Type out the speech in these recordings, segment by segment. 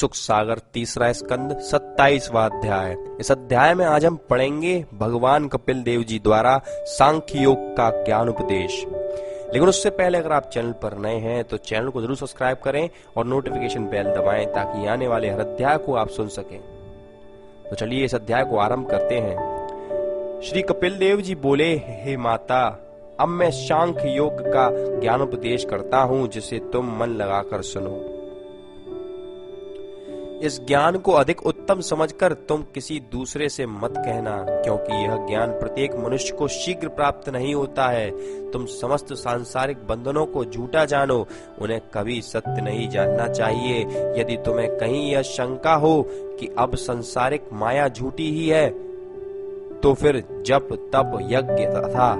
सुख सागर तीसरा स्कंद 27वां अध्याय। इस अध्याय में आज हम पढ़ेंगे भगवान कपिल देव जी द्वारा सांख्य योग का ज्ञान उपदेश। लेकिन उससे पहले अगर आप चैनल पर नए हैं तो चैनल को जरूर सब्सक्राइब करें और नोटिफिकेशन बेल दबाएं ताकि आने वाले हर अध्याय को आप सुन सकें। तो चलिए इस अध्याय को आरंभ करते हैं। श्री कपिल देव जी बोले, हे माता, अब मैं सांख्य योग का ज्ञान उपदेश करता हूँ जिसे तुम मन लगाकर सुनो। इस ज्ञान को अधिक उत्तम समझकर तुम किसी दूसरे से मत कहना, क्योंकि यह ज्ञान प्रत्येक मनुष्य को शीघ्र प्राप्त नहीं होता है। तुम समस्त सांसारिक बंधनों को झूठा जानो, उन्हें कभी सत्य नहीं जानना चाहिए। यदि तुम्हें कहीं यह शंका हो कि अब सांसारिक माया झूठी ही है, तो फिर जप तप यज्ञ तथा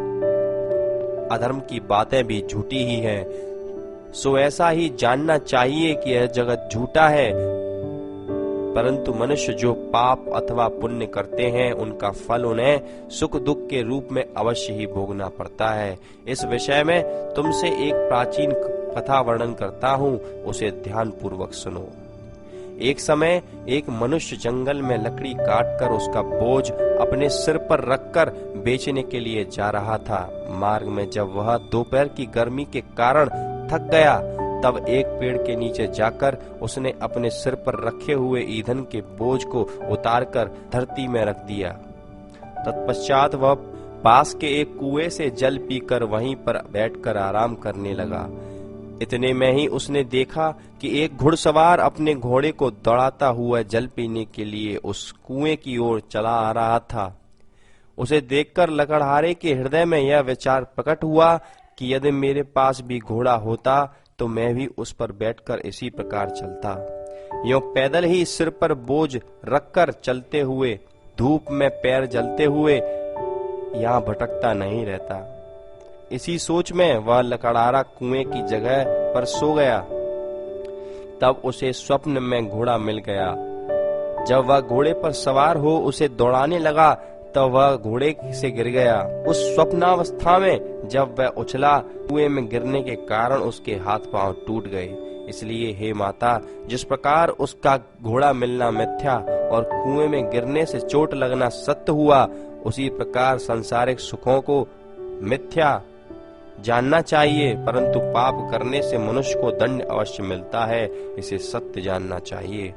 अधर्म की बातें भी झूठी ही हैं। सो ऐसा ही जानना चाहिए कि यह जगत झूठा है, परंतु मनुष्य जो पाप अथवा पुण्य करते हैं उनका फल उन्हें सुख दुख के रूप में अवश्य ही भोगना पड़ता है। इस विषय में तुमसे एक प्राचीन कथा वर्णन करता हूँ, उसे ध्यान पूर्वक सुनो। एक समय एक मनुष्य जंगल में लकड़ी काटकर उसका बोझ अपने सिर पर रखकर बेचने के लिए जा रहा था। मार्ग में जब वह दोपहर की गर्मी के कारण थक गया, तब एक पेड़ के नीचे जाकर उसने अपने सिर पर रखे हुए ईंधन के बोझ को उतारकर धरती में रख दिया। तत्पश्चात वह पास के एक कुएं से जल पीकर वहीं पर बैठकर आराम करने लगा। इतने में ही उसने देखा कि एक घुड़सवार अपने घोड़े को दौड़ाता हुआ जल पीने के लिए उस कुएं की ओर चला आ रहा था। उसे देखकर लकड़हारे के हृदय में यह विचार प्रकट हुआ कि यदि मेरे पास भी घोड़ा होता तो मैं भी उस पर बैठकर इसी प्रकार चलता। यूं पैदल ही सिर पर बोझ रखकर चलते हुए, धूप में पैर जलते हुए यहाँ भटकता नहीं रहता। इसी सोच में वह लकड़हारा कुएं की जगह पर सो गया। तब उसे स्वप्न में घोड़ा मिल गया। जब वह घोड़े पर सवार हो उसे दौड़ाने लगा, तब वह घोड़े से गिर गया। उस स्वप्नावस्था में जब वह उछला, कुएं में गिरने के कारण उसके हाथ पांव टूट गए। इसलिए हे माता, जिस प्रकार उसका घोड़ा मिलना मिथ्या और कुएं में गिरने से चोट लगना सत्य हुआ, उसी प्रकार सांसारिक सुखों को मिथ्या जानना चाहिए, परंतु पाप करने से मनुष्य को दंड अवश्य मिलता है, इसे सत्य जानना चाहिए।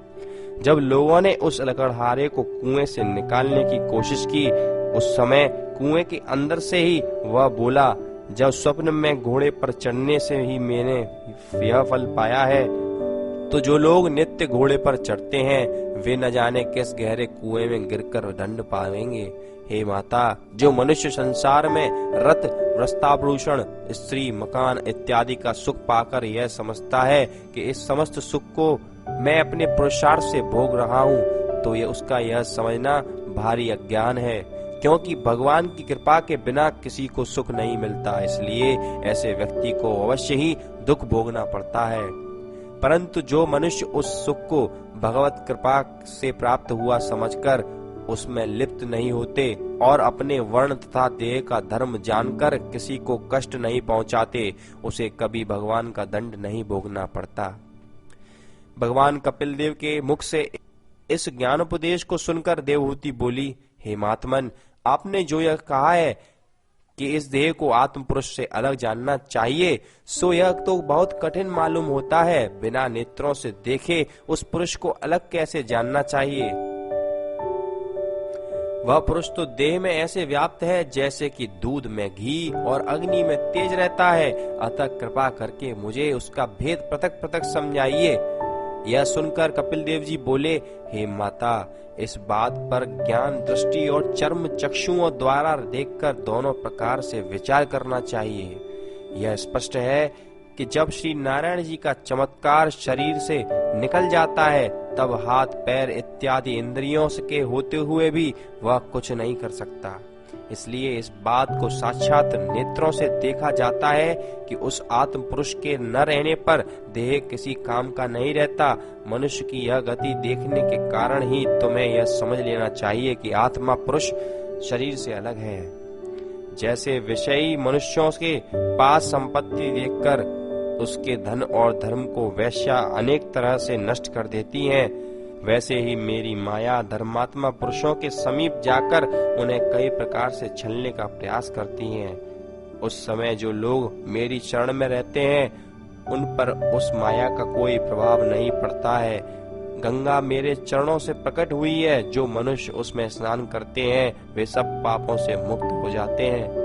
जब लोगों ने उस लकड़हारे को कुएं से निकालने की कोशिश की, उस समय कुएं के अंदर से ही वह बोला, जब स्वप्न में घोड़े पर चढ़ने से ही मैंने यह फल पाया है, तो जो लोग नित्य घोड़े पर चढ़ते हैं वे न जाने किस गहरे कुएं में गिरकर दंड पाएंगे। हे माता, जो मनुष्य संसार में रत वस्त्राभूषण स्त्री मकान इत्यादि का सुख पाकर यह समझता है कि इस समस्त सुख को मैं अपने पुरुषार्थ से भोग रहा हूँ, तो ये उसका यह समझना भारी अज्ञान है, क्योंकि भगवान की कृपा के बिना किसी को सुख नहीं मिलता। इसलिए ऐसे व्यक्ति को अवश्य ही दुख भोगना पड़ता है। परंतु जो मनुष्य उस सुख को भगवत कृपा से प्राप्त हुआ समझकर उसमें लिप्त नहीं होते और अपने वर्ण तथा देह का धर्म जानकर किसी को कष्ट नहीं पहुंचाते, उसे कभी भगवान का दंड नहीं भोगना पड़ता। भगवान कपिल देव के मुख से इस ज्ञानोपदेश को सुनकर देवहूति बोली, हे महात्मन, आपने जो यह कहा है कि इस देह को आत्म पुरुष से अलग जानना चाहिए, सो यह तो बहुत कठिन मालूम होता है। बिना नेत्रों से देखे उस पुरुष को अलग कैसे जानना चाहिए? वह पुरुष तो देह में ऐसे व्याप्त है जैसे कि दूध में घी और अग्नि में तेज रहता है। अतः कृपा करके मुझे उसका भेद पृथक पृथक समझाइए। यह सुनकर कपिल देव जी बोले, हे माता, इस बात पर ज्ञान दृष्टि और चर्म चक्षुओं द्वारा देखकर दोनों प्रकार से विचार करना चाहिए। यह स्पष्ट है कि जब श्री नारायण जी का चमत्कार शरीर से निकल जाता है, तब हाथ पैर इत्यादि इंद्रियों के होते हुए भी वह कुछ नहीं कर सकता। इसलिए इस बात को साक्षात नेत्रों से देखा जाता है कि उस आत्म पुरुष के न रहने पर देह किसी काम का नहीं रहता। मनुष्य की यह गति देखने के कारण ही तुम्हें यह समझ लेना चाहिए कि आत्मा पुरुष शरीर से अलग है। जैसे विषयी मनुष्यों के पास संपत्ति देखकर उसके धन और धर्म को वेश्या अनेक तरह से नष्ट कर देती हैं, वैसे ही मेरी माया धर्मात्मा पुरुषों के समीप जाकर उन्हें कई प्रकार से छलने का प्रयास करती हैं। उस समय जो लोग मेरी शरण में रहते हैं उन पर उस माया का कोई प्रभाव नहीं पड़ता है। गंगा मेरे चरणों से प्रकट हुई है, जो मनुष्य उसमें स्नान करते हैं वे सब पापों से मुक्त हो जाते हैं।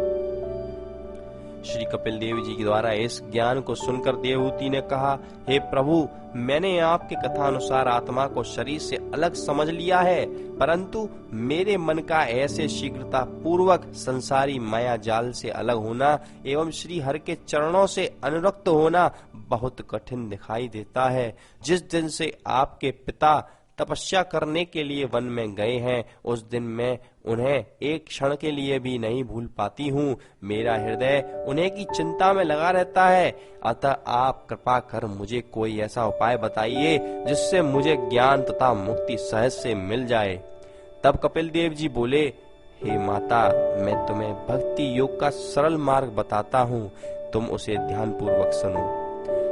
श्री कपिल देव जी के द्वारा इस ज्ञान को सुनकर देवहूति ने कहा, हे प्रभु, मैंने आपके कथानुसार आत्मा को शरीर से अलग समझ लिया है, परंतु मेरे मन का ऐसे शीघ्रता पूर्वक संसारी माया जाल से अलग होना एवं श्री हरि के चरणों से अनुरक्त होना बहुत कठिन दिखाई देता है। जिस दिन से आपके पिता तपस्या करने के लिए वन में गए हैं, उस दिन मैं उन्हें एक क्षण के लिए भी नहीं भूल पाती हूँ। मेरा हृदय उन्हें की चिंता में लगा रहता है, अतः आप कृपा कर मुझे कोई ऐसा उपाय बताइए जिससे मुझे ज्ञान तथा मुक्ति सहज से मिल जाए। तब कपिल देव जी बोले, हे माता, मैं तुम्हें भक्ति योग का सरल मार्ग बताता हूँ, तुम उसे ध्यान पूर्वक सुनो।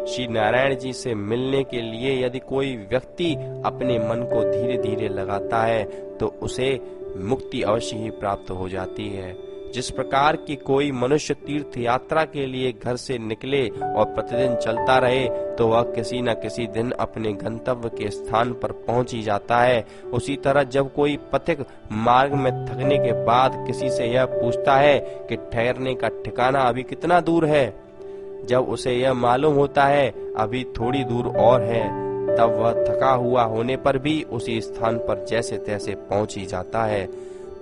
श्री नारायण जी से मिलने के लिए यदि कोई व्यक्ति अपने मन को धीरे धीरे लगाता है तो उसे मुक्ति अवश्य ही प्राप्त हो जाती है। जिस प्रकार की कोई मनुष्य तीर्थ यात्रा के लिए घर से निकले और प्रतिदिन चलता रहे तो वह किसी न किसी दिन अपने गंतव्य के स्थान पर पहुंच ही जाता है, उसी तरह जब कोई पथिक मार्ग में थकने के बाद किसी से यह पूछता है कि ठहरने का ठिकाना अभी कितना दूर है, जब उसे यह मालूम होता है अभी थोड़ी दूर और है, तब वह थका हुआ होने पर भी उसी स्थान पर जैसे तैसे पहुंच ही जाता है।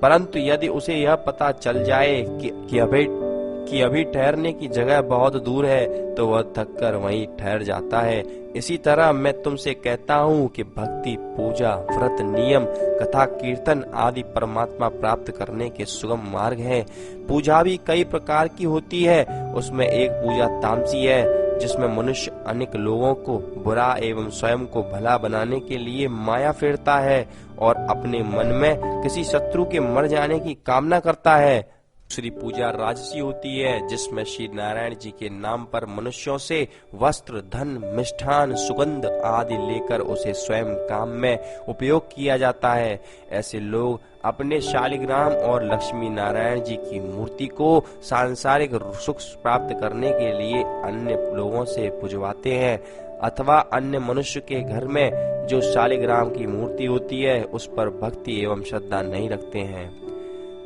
परंतु यदि उसे यह पता चल जाए कि अभी ठहरने की जगह बहुत दूर है तो वह थककर वहीं ठहर जाता है। इसी तरह मैं तुमसे कहता हूँ कि भक्ति, पूजा, व्रत, नियम, कथा, कीर्तन आदि परमात्मा प्राप्त करने के सुगम मार्ग हैं। पूजा भी कई प्रकार की होती है, उसमें एक पूजा तामसी है जिसमें मनुष्य अनेक लोगों को बुरा एवं स्वयं को भला बनाने के लिए माया फेरता है और अपने मन में किसी शत्रु के मर जाने की कामना करता है। दूसरी पूजा राजसी होती है जिसमें श्री नारायण जी के नाम पर मनुष्यों से वस्त्र, धन, मिष्ठान, सुगंध आदि लेकर उसे स्वयं काम में उपयोग किया जाता है। ऐसे लोग अपने शालिग्राम और लक्ष्मी नारायण जी की मूर्ति को सांसारिक सुख प्राप्त करने के लिए अन्य लोगों से पुजवाते हैं अथवा अन्य मनुष्य के घर में जो शालिग्राम की मूर्ति होती है उस पर भक्ति एवं श्रद्धा नहीं रखते हैं।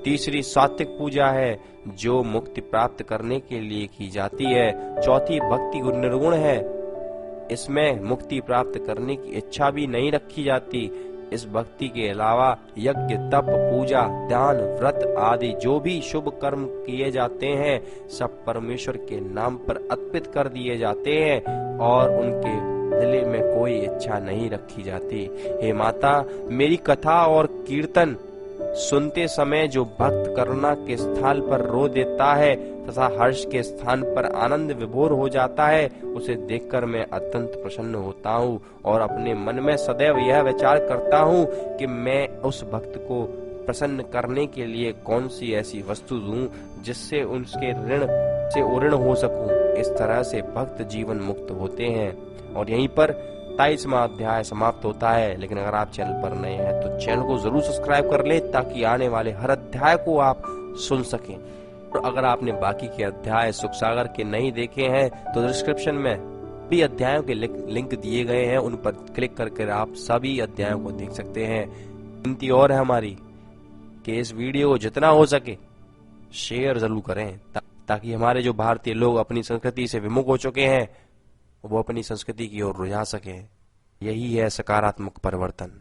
तीसरी सात्विक पूजा है जो मुक्ति प्राप्त करने के लिए की जाती है। चौथी भक्ति निर्गुण है, इसमें मुक्ति प्राप्त करने की इच्छा भी नहीं रखी जाती। इस भक्ति के अलावा यज्ञ, तप, पूजा, ध्यान, व्रत आदि जो भी शुभ कर्म किए जाते हैं सब परमेश्वर के नाम पर अर्पित कर दिए जाते हैं और उनके दिल में कोई इच्छा नहीं रखी जाती। हे माता, मेरी कथा और कीर्तन सुनते समय जो भक्त करुणा के स्थान पर रो देता है तथा हर्ष के स्थान पर आनंद विभोर हो जाता है, उसे देखकर मैं अत्यंत प्रसन्न होता हूँ और अपने मन में सदैव यह विचार करता हूँ कि मैं उस भक्त को प्रसन्न करने के लिए कौन सी ऐसी वस्तु दूं जिससे उसके ऋण से उऋण हो सकूं। इस तरह से भक्त जीवन मुक्त होते हैं। और यहीं पर 27वां अध्याय समाप्त होता है। लेकिन अगर आप चैनल पर नए हैं तो चैनल को जरूर सब्सक्राइब कर लें ताकि आने वाले हर अध्याय को आप सुन सकें। और अगर आपने बाकी के अध्याय सुख सागर के नहीं देखे हैं तो डिस्क्रिप्शन में भी अध्यायों के लिंक दिए गए हैं, उन पर क्लिक करके आप सभी अध्यायों को देख सकते हैं। विनती और है हमारी कि इस वीडियो को जितना हो सके शेयर जरूर करें ताकि हमारे जो भारतीय लोग अपनी संस्कृति से विमुख हो चुके हैं वो अपनी संस्कृति की ओर रुझा सकें। यही है सकारात्मक परिवर्तन।